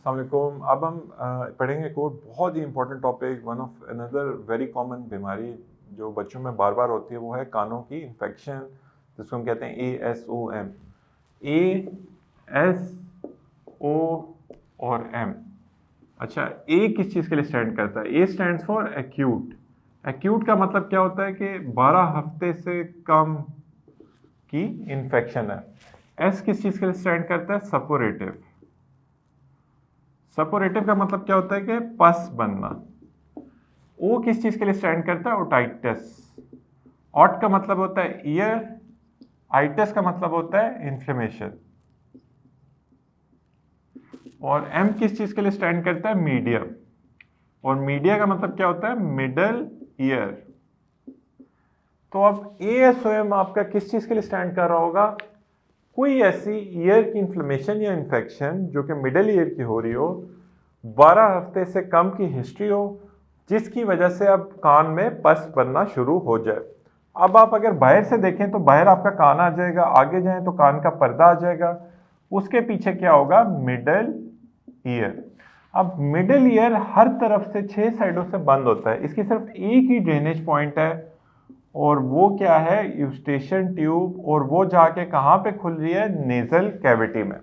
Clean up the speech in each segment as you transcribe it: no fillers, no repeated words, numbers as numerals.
अस्सलामुअलैकुम। अब हम पढ़ेंगे एक और बहुत ही important topic, one of another very common बीमारी जो बच्चों में बार बार होती है, वो है कानों की इन्फेक्शन, जिसको हम कहते हैं ASOM। ASO और M। अच्छा, A किस चीज़ के लिए स्टैंड करता है? A stands for acute. Acute का मतलब क्या होता है कि 12 हफ्ते से कम की इन्फेक्शन है। S किस चीज़ के लिए स्टैंड करता है? सपोरेटिव। सपोरेटिव का मतलब क्या होता है कि पस बनना। ओ किस चीज के लिए स्टैंड करता है? ओटाइटिस। ऑट का मतलब होता है ईयर, आइटिस का मतलब होता है इन्फ्लेमेशन। और एम किस चीज के लिए स्टैंड करता है? मीडियम। और मीडिया का मतलब क्या होता है? Middle ear. तो अब ASOM आपका किस चीज के लिए स्टैंड कर रहा होगा? कोई ऐसी ईयर की इन्फ्लेमेशन या इन्फेक्शन जो कि मिडल ईयर की हो रही हो, 12 हफ्ते से कम की हिस्ट्री हो, जिसकी वजह से अब कान में पस बनना शुरू हो जाए। अब आप अगर बाहर से देखें तो बाहर आपका कान आ जाएगा, आगे जाएं तो कान का पर्दा आ जाएगा, उसके पीछे क्या होगा? Middle ear. अब मिडल ईयर हर तरफ से 6 साइडों से बंद होता है, इसकी सिर्फ एक ही ड्रेनेज पॉइंट है, और वो क्या है? Eustachian tube. और वो जाके कहाँ पे खुल रही है? नेजल कैविटी में।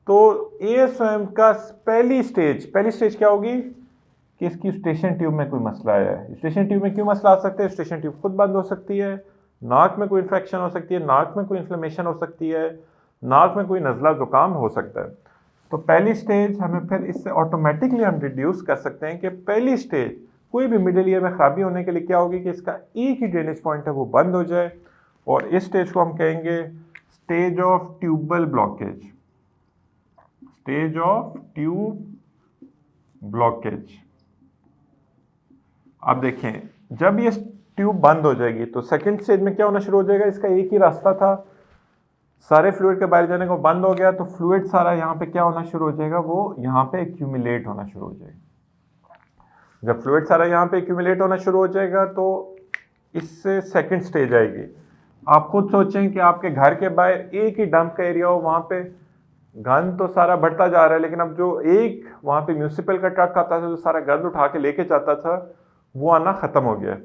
तो ASOM का पहली स्टेज क्या होगी कि इसकी यूस्टेशन ट्यूब में कोई मसला है। यूस्टेशन ट्यूब में क्यों मसला आ सकता है? यूस्टेशन ट्यूब खुद बंद हो सकती है, नाक में कोई इन्फेक्शन हो सकती है, नाक में कोई इन्फ्लेमेशन हो सकती है, नाक में कोई नज़ला जुकाम हो सकता है। तो पहली स्टेज हमें फिर इससे ऑटोमेटिकली हम डिड्यूस कर सकते हैं कि पहली स्टेज कोई भी मिडिल ईयर में खराबी होने के लिए क्या होगी कि इसका एक ही ड्रेनेज पॉइंट है वो बंद हो जाए, और इस स्टेज को हम कहेंगे stage of tubal blockage. Stage of tube blockage. अब देखें, जब ये ट्यूब बंद हो जाएगी तो सेकंड स्टेज में क्या होना शुरू हो जाएगा? इसका एक ही रास्ता था, सारे फ्लूइड के बाहर जाने को बंद हो गया, तो फ्लूइड सारा यहाँ पे क्या होना शुरू हो जाएगा? वो यहाँ पे एक्यूमुलेट होना शुरू हो जाएगा। जब फ्लूइड सारा यहाँ पे एक्यूमुलेट होना शुरू हो जाएगा तो इससे सेकंड स्टेज आएगी। आप खुद सोचें कि आपके घर के बाहर एक ही डंप का एरिया हो, वहाँ पे गंद तो सारा बढ़ता जा रहा है, लेकिन अब जो एक वहाँ पे म्यूनिसिपल का ट्रक आता था जो सारा गंद उठा के लेके जाता था, वो आना ख़त्म हो गया।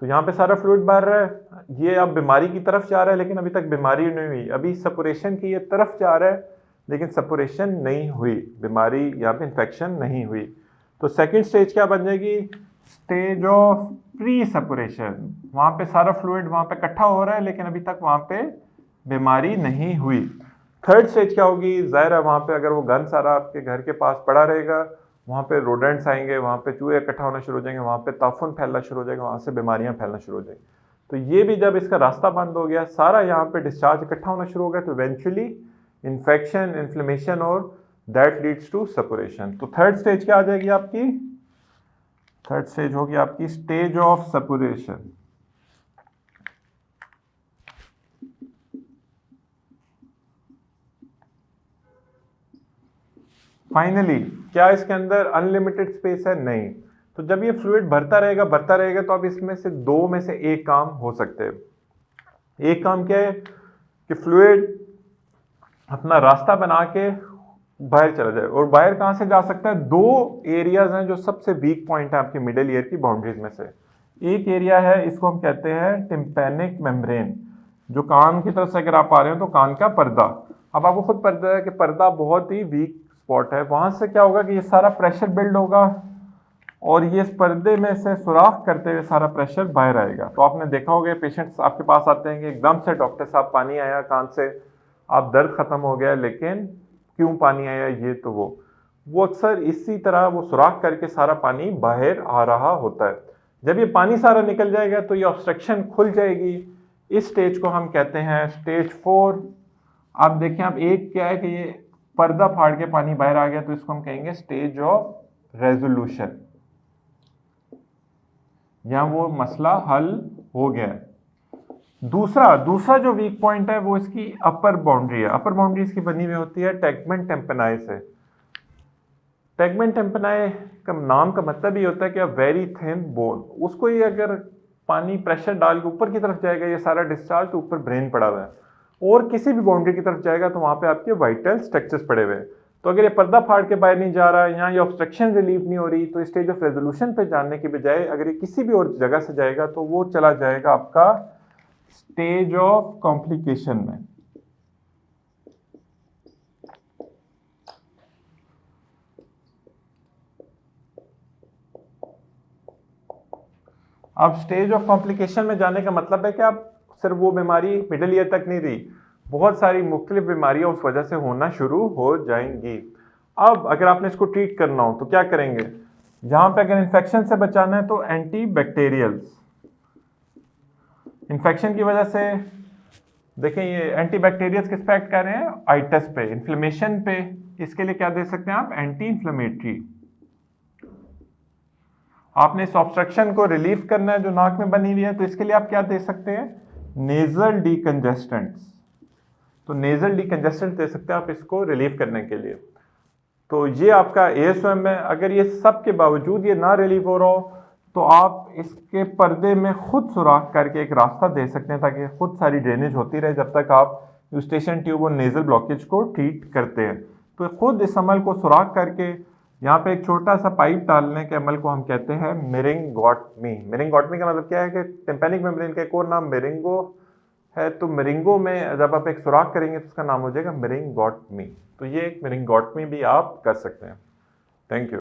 तो यहाँ पे सारा फ्लूइड बाहर रहा है, ये अब बीमारी की तरफ जा रहा है, लेकिन अभी तक बीमारी नहीं हुई। अभी सपोरेशन की ये तरफ जा रहा है, लेकिन सपोरेशन नहीं हुई, बीमारी यहाँ पे इन्फेक्शन नहीं हुई। तो सेकेंड स्टेज क्या बन जाएगी? Stage of pre suppuration. वहाँ पे सारा फ्लूइड वहाँ पे इकट्ठा हो रहा है, लेकिन अभी तक वहाँ पे बीमारी नहीं हुई। थर्ड स्टेज क्या होगी? जाहिर है वहाँ पे अगर वो गंद सारा आपके घर के पास पड़ा रहेगा, वहाँ पे रोडेंट्स आएंगे, वहाँ पे चूहे इकट्ठा होना शुरू हो जाएंगे, वहाँ पे ताफुन फैलना शुरू हो जाएगा, वहाँ से बीमारियाँ फैलना शुरू हो जाएंगी। तो ये भी जब इसका रास्ता बंद हो गया, सारा यहाँ पे डिस्चार्ज इकट्ठा होना शुरू हो गया, तो इवेंचुअली इन्फेक्शन, इन्फ्लेमेशन, और दैट लीड्स टू सपोरेशन। तो थर्ड स्टेज क्या आ जाएगी आपकी? थर्ड स्टेज होगी आपकी स्टेज ऑफ सपोरेशन। फाइनली क्या इसके अंदर अनलिमिटेड स्पेस है? नहीं। तो जब ये फ्लूइड भरता रहेगा तो अब इसमें से दो में से एक काम हो सकते हैं। एक काम क्या है कि फ्लूइड अपना रास्ता बना के बाहर चला जाए। और बाहर कहां से जा सकता है? दो एरियाज हैं जो सबसे वीक पॉइंट है आपकी मिडिल ईयर की बाउंड्रीज में से। एक एरिया है, इसको हम कहते हैं टिम्पैनिक मेम्ब्रेन, जो कान की तरफ से अगर आप आ रहे हो तो कान का पर्दा। अब आपको खुद पता है कि पर्दा बहुत ही वीक स्पॉट है, वहां से क्या होगा कि ये सारा प्रेशर बिल्ड होगा, और ये इस पर्दे में से सुराख करते हुए सारा प्रेशर बाहर आएगा। तो आपने देखा होगा पेशेंट्स आपके पास आते हैं कि एकदम से डॉक्टर साहब पानी आया कान से, आप दर्द खत्म हो गया, लेकिन क्यों पानी आया, ये तो वो अक्सर इसी तरह वो सुराख करके सारा पानी बाहर आ रहा होता है। जब ये पानी सारा निकल जाएगा तो ये ऑब्स्ट्रक्शन खुल जाएगी। इस स्टेज को हम कहते हैं स्टेज 4। आप देखें, अब एक क्या है कि ये पर्दा फाड़ के पानी बाहर आ गया, तो इसको हम कहेंगे स्टेज ऑफ रेजोल्यूशन, या वो मसला हल हो गया। दूसरा जो वीक पॉइंट है वो इसकी अपर बाउंड्री है। अपर बाउंड्री इसकी बनी हुई होती है टेगमेंट टेम्पेनाई से। टेगमेंट टेम्पेनाई का नाम का मतलब ही होता है कि वेरी थिन बोन। उसको ही अगर पानी प्रेशर डाल के ऊपर की तरफ जाएगा, ये सारा डिस्चार्ज, तो ऊपर ब्रेन पड़ा हुआ है, और किसी भी बाउंड्री की तरफ जाएगा तो वहां पे आपके वाइटल स्ट्रक्चर्स पड़े हुए हैं। तो अगर ये पर्दा फाड़ के बाहर नहीं जा रहा, यहाँ ये ऑब्स्ट्रक्शन रिलीव नहीं हो रही, तो स्टेज ऑफ रेजोल्यूशन पे जाने के बजाय अगर ये किसी भी और जगह से जाएगा तो वो चला जाएगा आपका स्टेज ऑफ कॉम्प्लिकेशन में। अब स्टेज ऑफ कॉम्प्लिकेशन में जाने का मतलब है कि आप सिर्फ वो बीमारी मिडिल ईयर तक नहीं रही, बहुत सारी मुख्तलिफ बीमारियां उस वजह से होना शुरू हो जाएंगी। अब अगर आपने इसको ट्रीट करना हो तो क्या करेंगे, यहां पे अगर इन्फेक्शन से बचाना है तो एंटी बैक्टीरियल्स, इन्फेक्शन की वजह से देखें ये एंटी बैक्टीरियल्स किस पे एक्ट कर रहे हैं, आइटस पे, इन्फ्लेमेशन पे, इसके लिए क्या दे सकते हैं आप, एंटी इन्फ्लेमेटरी। आपने इस ऑब्स्ट्रक्शन को रिलीव करना है जो नाक में बनी हुई है, तो इसके लिए आप क्या दे सकते हैं, नेजल डीकंजेस्टेंट्स। तो नेजल डीकंजेस्टेंट दे सकते हैं आप इसको रिलीव करने के लिए। तो ये आपका ASOM है। अगर ये सब के बावजूद ये ना रिलीव हो रहा हो तो आप इसके पर्दे में खुद सुराख करके एक रास्ता दे सकते हैं ताकि खुद सारी ड्रेनेज होती रहे जब तक आप यूस्टेशन ट्यूब और नेजल ब्लॉकेज को ट्रीट करते हैं। तो खुद इस अमल को सुराख करके यहाँ पे एक छोटा सा पाइप डालने के अमल को हम कहते हैं मेरिंगोटमी। मेरिंगोटमी का मतलब क्या है कि टिम्पैनिक मेम्ब्रेन का एक और नाम मेरिंगो है, तो मेरिंगो में जब आप एक सुराख करेंगे तो उसका नाम हो जाएगा मेरिंगोटमी। तो ये एक मेरिंगोटमी भी आप कर सकते हैं। Thank you.